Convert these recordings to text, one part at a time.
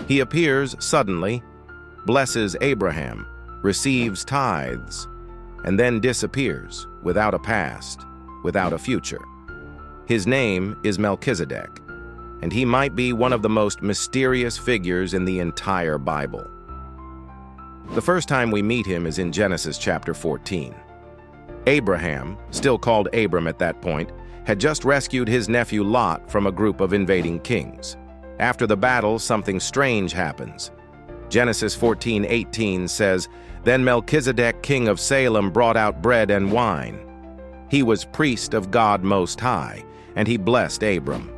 He appears suddenly, blesses Abraham, receives tithes, and then disappears without a past, without a future. His name is Melchizedek, and he might be one of the most mysterious figures in the entire Bible. The first time we meet him is in Genesis chapter 14. Abraham, still called Abram at that point, had just rescued his nephew Lot from a group of invading kings. After the battle, something strange happens. Genesis 14:18 says, "Then Melchizedek, king of Salem, brought out bread and wine. He was priest of God Most High, and he blessed Abram."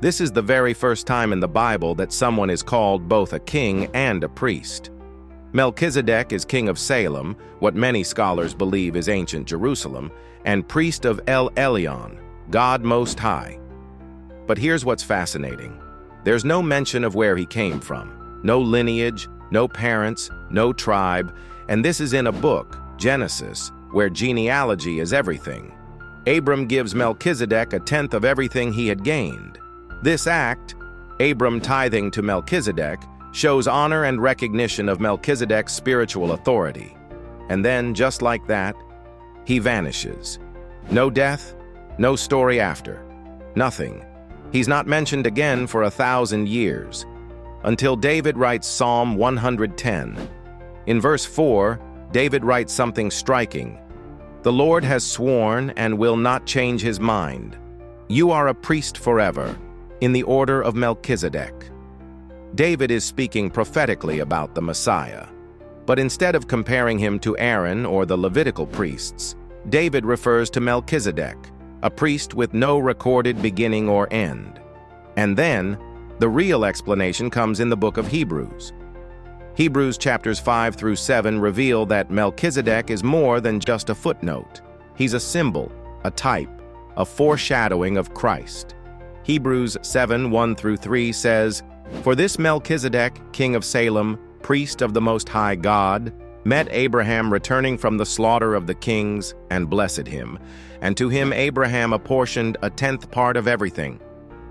This is the very first time in the Bible that someone is called both a king and a priest. Melchizedek is king of Salem, what many scholars believe is ancient Jerusalem, and priest of El Elyon, God Most High. But here's what's fascinating. There's no mention of where he came from, no lineage, no parents, no tribe, and this is in a book, Genesis, where genealogy is everything. Abram gives Melchizedek a tenth of everything he had gained. This act, Abram tithing to Melchizedek, shows honor and recognition of Melchizedek's spiritual authority. And then, just like that, he vanishes. No death, no story after. Nothing. He's not mentioned again for 1,000 years, until David writes Psalm 110. In verse 4, David writes something striking. "The Lord has sworn and will not change his mind. You are a priest forever, in the order of Melchizedek." David is speaking prophetically about the Messiah. But instead of comparing him to Aaron or the Levitical priests, David refers to Melchizedek, a priest with no recorded beginning or end. And then, the real explanation comes in the book of Hebrews. Hebrews chapters 5 through 7 reveal that Melchizedek is more than just a footnote. He's a symbol, a type, a foreshadowing of Christ. Hebrews 7:1 through 3 says, "For this Melchizedek, king of Salem, priest of the Most High God, met Abraham returning from the slaughter of the kings, and blessed him. And to him Abraham apportioned a tenth part of everything.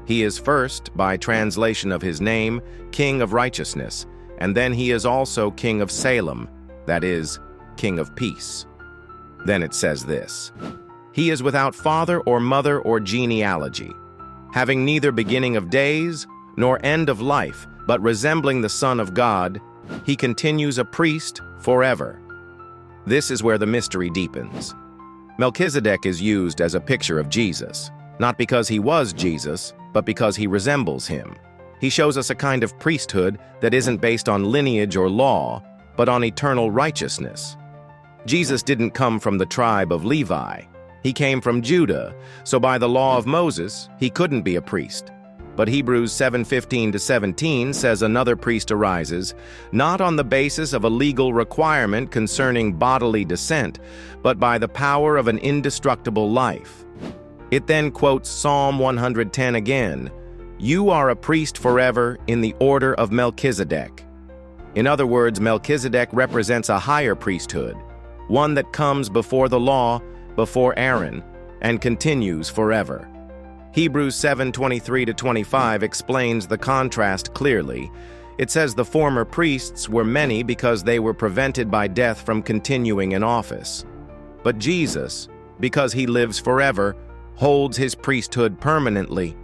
He is first, by translation of his name, King of Righteousness, and then he is also King of Salem, that is, King of Peace." Then it says this, "He is without father or mother or genealogy, having neither beginning of days nor end of life, but resembling the Son of God, he continues a priest forever." This is where the mystery deepens. Melchizedek is used as a picture of Jesus, not because he was Jesus, but because he resembles him. He shows us a kind of priesthood that isn't based on lineage or law, but on eternal righteousness. Jesus didn't come from the tribe of Levi. He came from Judah, so by the law of Moses, he couldn't be a priest. But Hebrews 7:15-17 says another priest arises, not on the basis of a legal requirement concerning bodily descent, but by the power of an indestructible life. It then quotes Psalm 110 again, "You are a priest forever in the order of Melchizedek." In other words, Melchizedek represents a higher priesthood, one that comes before the law, before Aaron, and continues forever. Hebrews 7:23-25 explains the contrast clearly. It says the former priests were many because they were prevented by death from continuing in office. But Jesus, because he lives forever, holds his priesthood permanently.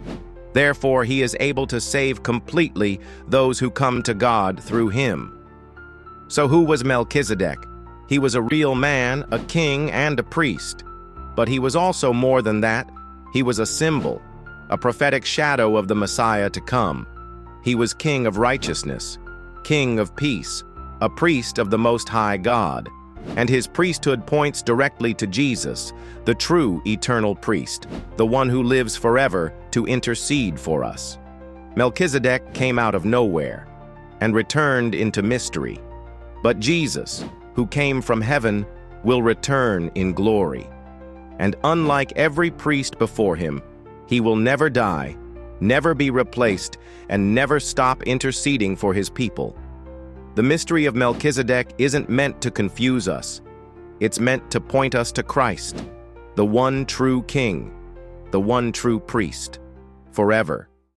Therefore, he is able to save completely those who come to God through him. So who was Melchizedek? He was a real man, a king, and a priest. But he was also more than that. He was a symbol, a prophetic shadow of the Messiah to come. He was King of Righteousness, King of Peace, a priest of the Most High God. And his priesthood points directly to Jesus, the true eternal priest, the one who lives forever to intercede for us. Melchizedek came out of nowhere and returned into mystery. But Jesus, who came from heaven, will return in glory. And unlike every priest before him, he will never die, never be replaced, and never stop interceding for his people. The mystery of Melchizedek isn't meant to confuse us. It's meant to point us to Christ, the one true King, the one true priest, forever.